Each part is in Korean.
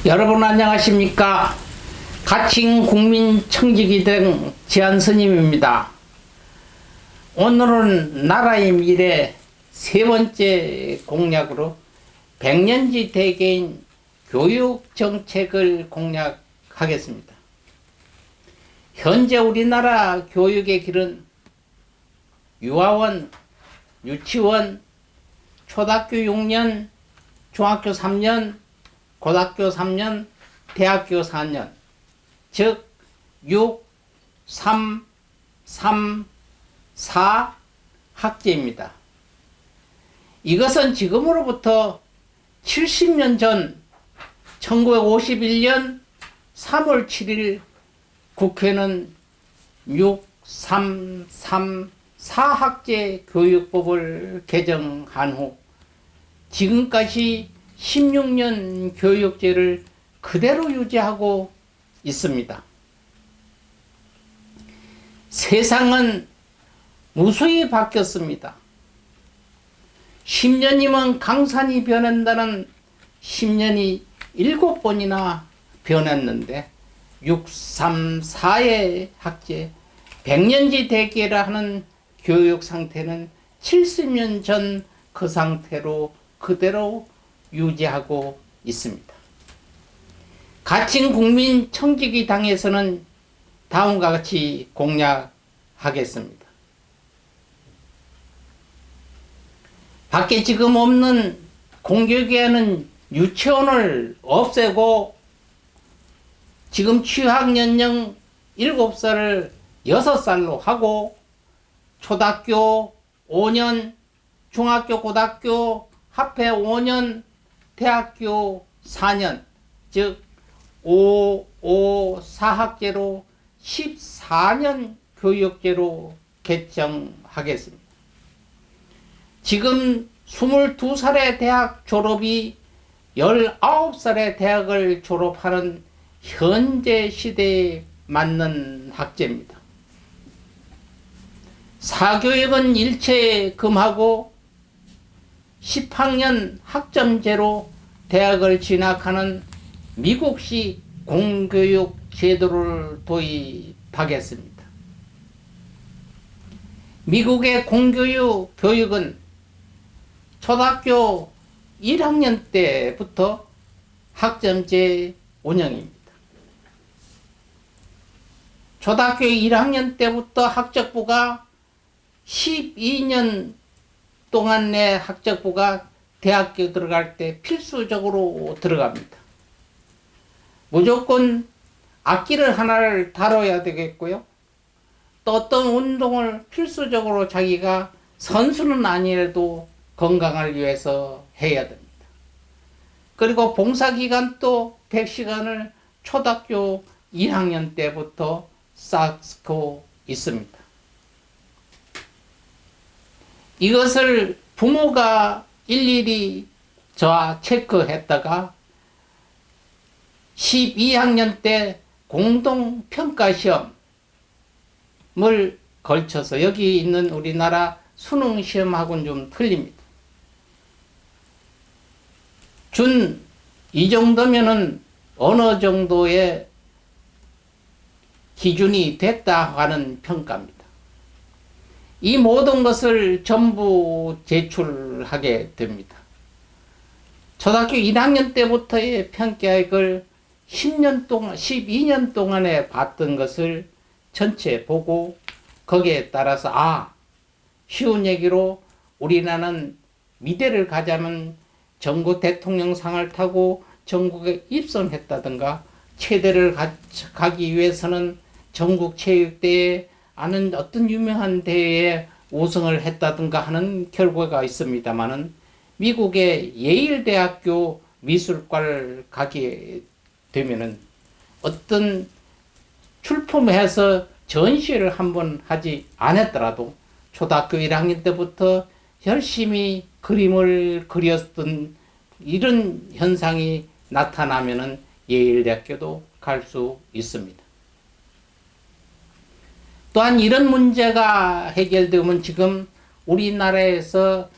여러분 안녕하십니까? 가칭 국민청지기 등 지한스님입니다. 오늘은 나라의 미래 세 번째 공약으로 백년지 대계인 교육정책을 공략하겠습니다. 현재 우리나라 교육의 길은 유아원, 유치원, 초등학교 6년, 중학교 3년, 고등학교 3년, 대학교 4년, 즉 6, 3, 3, 4 학제입니다. 이것은 지금으로부터 70년 전 1951년 3월 7일 국회는 6, 3, 3, 4학제 교육법을 개정한 후 지금까지 16년 교육제를 그대로 유지하고 있습니다. 세상은 무수히 바뀌었습니다. 10년이면 강산이 변한다는 10년이 7번이나 변했는데 6, 3, 4의 학제, 백년지 대계라 하는 교육 상태는 70년 전 그 상태로 그대로 유지하고 있습니다. 가칭 국민청지기 당에서는 다음과 같이 공약하겠습니다. 밖에 지금 없는 공교육에 하는 유치원을 없애고 지금 취학연령 7살을 6살로 하고 초등학교 5년, 중학교, 고등학교 합해 5년, 대학교 4년, 즉 5, 5, 4학제로 14년 교육제로 개정하겠습니다. 지금 22살의 대학 졸업이 19살의 대학을 졸업하는 현재 시대에 맞는 학제입니다. 사교육은 일체 금하고 10학년 학점제로 대학을 진학하는 미국식 공교육 제도를 도입하겠습니다. 미국의 공교육 교육은 초등학교 1학년 때부터 학점제 운영입니다. 초등학교 1학년 때부터 학적부가 12년 동안 내 학적부가 대학교 들어갈 때 필수적으로 들어갑니다. 무조건 악기를 하나를 다뤄야 되겠고요. 또 어떤 운동을 필수적으로 자기가 선수는 아니라도 건강을 위해서 해야 됩니다. 그리고 봉사기간도 100시간을 초등학교 1학년 때부터 쌓고 있습니다. 이것을 부모가 일일이 저와 체크했다가 12학년 때 공동평가시험을 걸쳐서 여기 있는 우리나라 수능시험하고는 좀 틀립니다. 이 정도면은 어느 정도의 기준이 됐다 하는 평가입니다. 이 모든 것을 전부 제출하게 됩니다. 초등학교 1학년 때부터의 평가액을 10년 동안, 12년 동안에 봤던 것을 전체 보고 거기에 따라서 쉬운 얘기로 우리나라는 미대를 가자면 전국 대통령상을 타고 전국에 입선했다든가 체대를 가기 위해서는 전국 체육대회 아는 어떤 유명한 대회에 우승을 했다든가 하는 결과가 있습니다만은 미국의 예일대학교 미술과를 가게 되면은 어떤 출품해서 전시를 한번 하지 않았더라도 초등학교 1학년 때부터 열심히 그림을 그렸던 이런 현상이 나타나면은 예일대학교도 갈 수 있습니다. 또한 이런 문제가 해결되면 지금 우리나라에서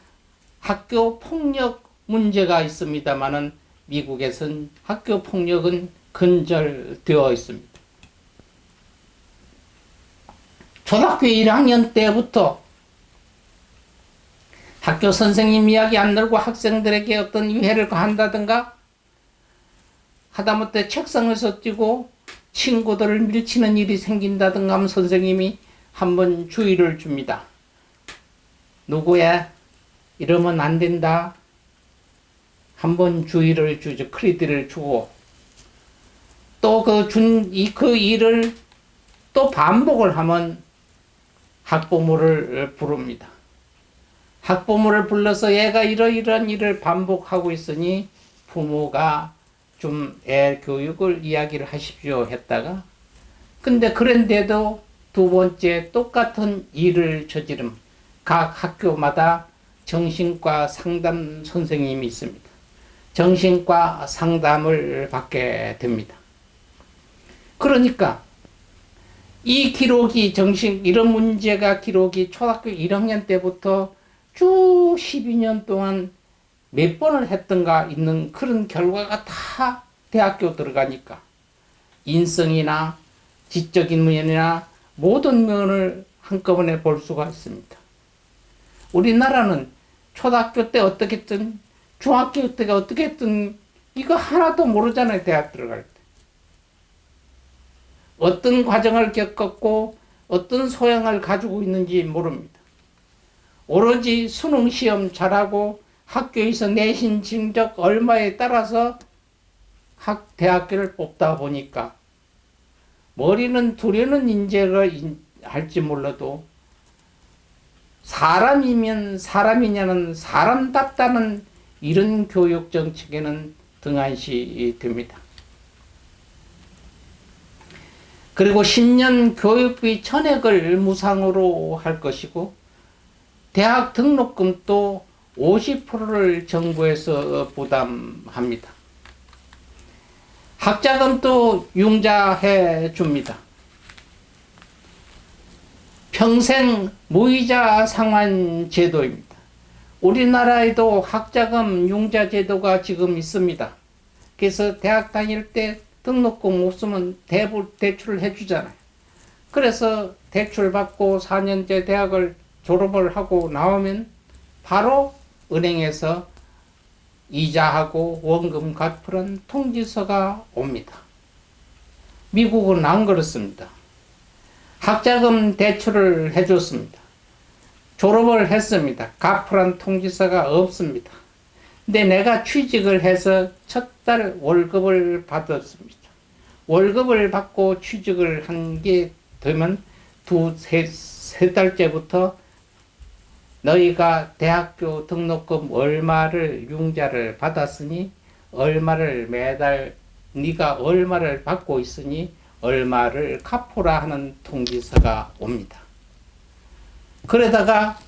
학교 폭력 문제가 있습니다만은 미국에선 학교 폭력은 근절되어 있습니다. 초등학교 1학년 때부터 학교 선생님 이야기 안 들고 학생들에게 어떤 위해를 가한다든가 하다못해 책상에서 뛰고 친구들을 밀치는 일이 생긴다든가 하면 선생님이 한번 주의를 줍니다. 누구야? 이러면 안 된다. 한번 주의를 주죠. 크리드를 주고 또 그 일을 또 반복을 하면 학부모를 부릅니다. 학부모를 불러서 얘가 이러이러한 일을 반복하고 있으니 부모가 좀 애 교육을 이야기를 하십시오 했다가 근데 그런데도 두 번째 똑같은 일을 저지름 각 학교마다 정신과 상담 선생님이 있습니다. 정신과 상담을 받게 됩니다. 그러니까 이 기록이 이런 문제가 기록이 초등학교 1학년 때부터 쭉 12년 동안 몇 번을 했던가 있는 그런 결과가 다 대학교 들어가니까 인성이나 지적인 면이나 모든 면을 한꺼번에 볼 수가 있습니다. 우리나라는 초등학교 때 어떻게 했든 중학교 때가 어떻게 했든 이거 하나도 모르잖아요. 대학 들어갈 때. 어떤 과정을 겪었고 어떤 소양을 가지고 있는지 모릅니다. 오로지 수능 시험 잘하고 학교에서 내신 성적 얼마에 따라서 대학교를 뽑다 보니까 머리는 두려는 인재를 할지 몰라도 사람이면 사람이냐는 사람답다는 이런 교육 정책에는 등한시 됩니다. 그리고 10년 교육비 전액을 무상으로 할 것이고 대학 등록금도 50%를 정부에서 부담합니다. 학자금도 융자해 줍니다. 평생 무이자 상환 제도입니다. 우리나라에도 학자금 융자 제도가 지금 있습니다. 그래서 대학 다닐 때 등록금 없으면 대출을 해주잖아요. 그래서 대출 받고 4년제 대학을 졸업을 하고 나오면 바로 은행에서 이자하고 원금 갚으란 통지서가 옵니다. 미국은 안 그렇습니다. 학자금 대출을 해줬습니다. 졸업을 했습니다. 갚으란 통지서가 없습니다. 근데 내가 취직을 해서 첫 달 월급을 받았습니다. 월급을 받고 취직을 한 게 되면 세 달째부터 너희가 대학교 등록금 얼마를 융자를 받았으니 얼마를 매달 네가 얼마를 받고 있으니 얼마를 갚으라 하는 통지서가 옵니다. 그러다가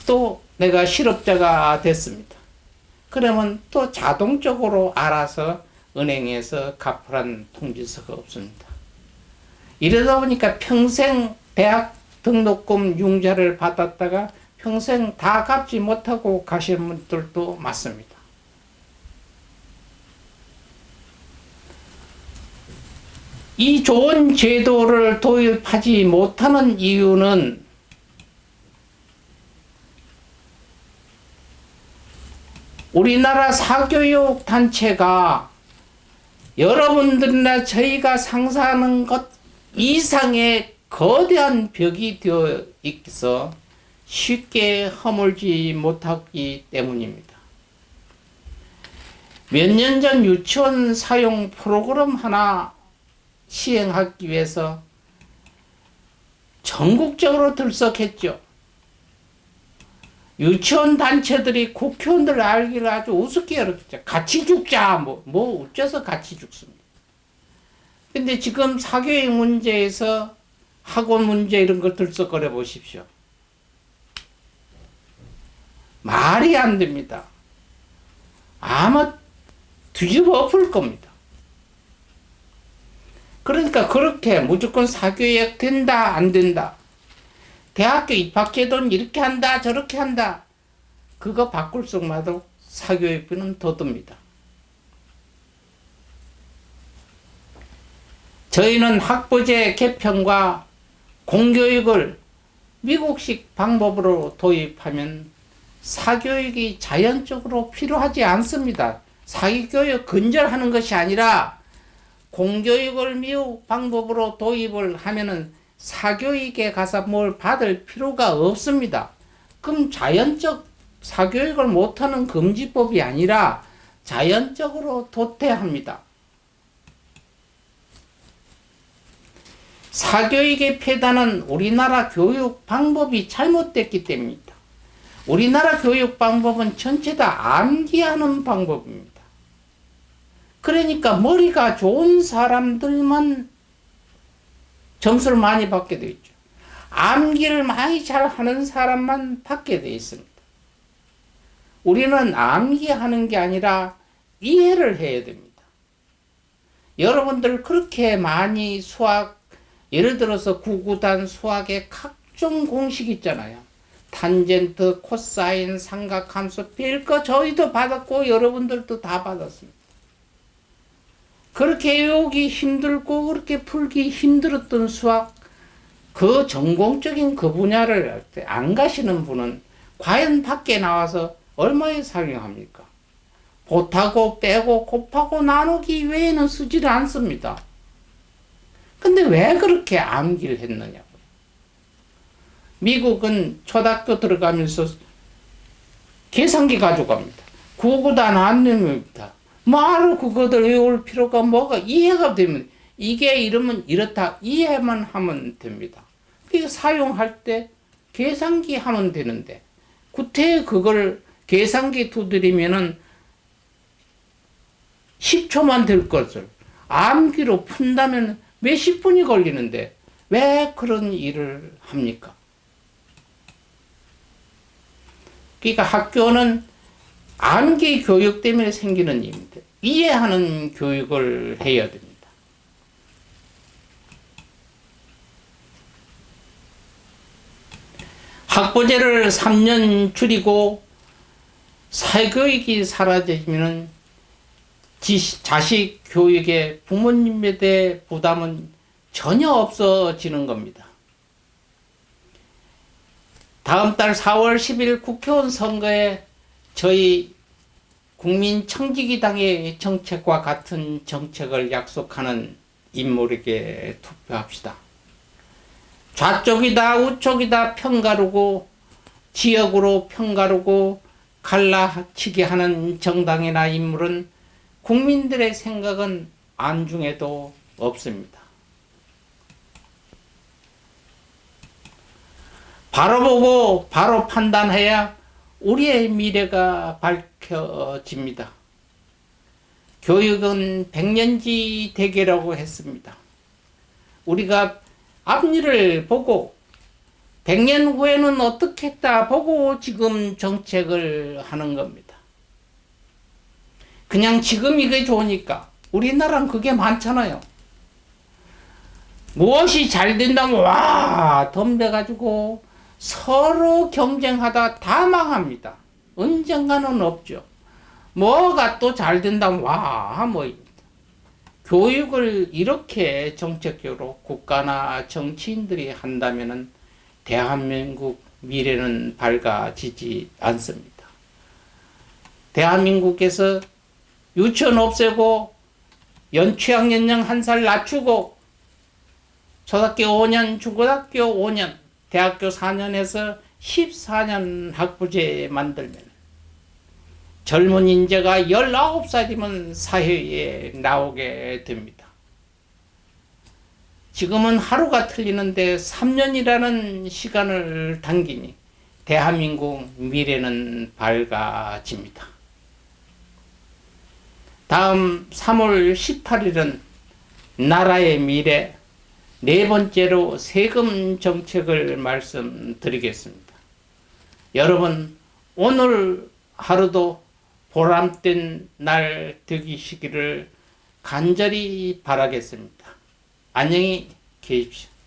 또 내가 실업자가 됐습니다. 그러면 또 자동적으로 알아서 은행에서 갚으라는 통지서가 없습니다. 이러다 보니까 평생 대학 등록금 융자를 받았다가 평생 다 갚지 못하고 가시는 분들도 많습니다. 이 좋은 제도를 도입하지 못하는 이유는 우리나라 사교육 단체가 여러분들이나 저희가 상상하는 것 이상의 거대한 벽이 되어 있어 쉽게 허물지 못하기 때문입니다. 몇 년 전 유치원 사용 프로그램 하나 시행하기 위해서 전국적으로 들썩했죠. 유치원 단체들이 국회의원들 알기를 아주 우습게 여겼죠. 같이 죽자. 뭐 어째서 같이 죽습니다. 근데 지금 사교육 문제에서 학원 문제 이런 걸 들썩거려 보십시오. 말이 안 됩니다. 아마 뒤집어 엎을 겁니다. 그러니까 그렇게 무조건 사교육 된다 안 된다. 대학교 입학제도는 이렇게 한다 저렇게 한다. 그거 바꿀 적마다 사교육비는 더 듭니다. 저희는 학부제 개편과 공교육을 미국식 방법으로 도입하면 사교육이 자연적으로 필요하지 않습니다. 사교육 근절하는 것이 아니라 공교육을 미국 방법으로 도입을 하면은 사교육에 가서 뭘 받을 필요가 없습니다. 그럼 자연적 사교육을 못하는 금지법이 아니라 자연적으로 도태합니다. 사교육의 폐단은 우리나라 교육 방법이 잘못됐기 때문입니다. 우리나라 교육 방법은 전체 다 암기하는 방법입니다. 그러니까 머리가 좋은 사람들만 점수를 많이 받게 되어 있죠. 암기를 많이 잘하는 사람만 받게 되어 있습니다. 우리는 암기하는 게 아니라 이해를 해야 됩니다. 여러분들 그렇게 많이 수학, 예를 들어서 구구단 수학의 각종 공식 있잖아요. 탄젠트, 코사인, 삼각함수, 별거 저희도 받았고 여러분들도 다 받았습니다. 그렇게 외우기 힘들고 그렇게 풀기 힘들었던 수학, 그 전공적인 그 분야를 안 가시는 분은 과연 밖에 나와서 얼마에 사용합니까? 보타고 빼고 곱하고 나누기 외에는 쓰지를 않습니다. 근데 왜 그렇게 암기를 했느냐고요. 미국은 초등학교 들어가면서 계산기 가져갑니다. 구구단 안 내립니다. 말로 그거들 외울 필요가 뭐가 이해가 되면 이게 이러면 이렇다 이해만 하면 됩니다. 그게 사용할 때 계산기 하면 되는데 구태 그걸 계산기 두드리면은 10초만 될 것을 암기로 푼다면 몇십 분이 걸리는데 왜 그런 일을 합니까? 그러니까 학교는 암기 교육 때문에 생기는 일인데 이해하는 교육을 해야 됩니다. 학부제를 3년 줄이고 사교육이 사라지면 자식 교육에 부모님에 대해 부담은 전혀 없어지는 겁니다. 다음 달 4월 10일 국회의원 선거에 저희 국민청지기당의 정책과 같은 정책을 약속하는 인물에게 투표합시다. 좌쪽이다 우쪽이다 편가르고 지역으로 편가르고 갈라치게 하는 정당이나 인물은 국민들의 생각은 안중에도 없습니다. 바로 보고 바로 판단해야 우리의 미래가 밝혀집니다. 교육은 백년지 대계라고 했습니다. 우리가 앞일을 보고 100년 후에는 어떻게 했다 보고 지금 정책을 하는 겁니다. 그냥 지금 이게 좋으니까 우리나라는 그게 많잖아요. 무엇이 잘 된다면 와 덤벼가지고 서로 경쟁하다 다 망합니다. 언젠가는 없죠. 뭐가 또 잘 된다면 와 뭐입니다. 교육을 이렇게 정책적으로 국가나 정치인들이 한다면은 대한민국 미래는 밝아지지 않습니다. 대한민국에서 유치원 없애고 연취학 연령 1살 낮추고 초등학교 5년, 중고등학교 5년, 대학교 4년에서 14년 학부제 만들면 젊은 인재가 19살이면 사회에 나오게 됩니다. 지금은 하루가 틀리는데 3년이라는 시간을 당기니 대한민국 미래는 밝아집니다. 다음 3월 18일은 나라의 미래 네 번째로 세금 정책을 말씀드리겠습니다. 여러분 오늘 하루도 보람된 날 되시기를 간절히 바라겠습니다. 안녕히 계십시오.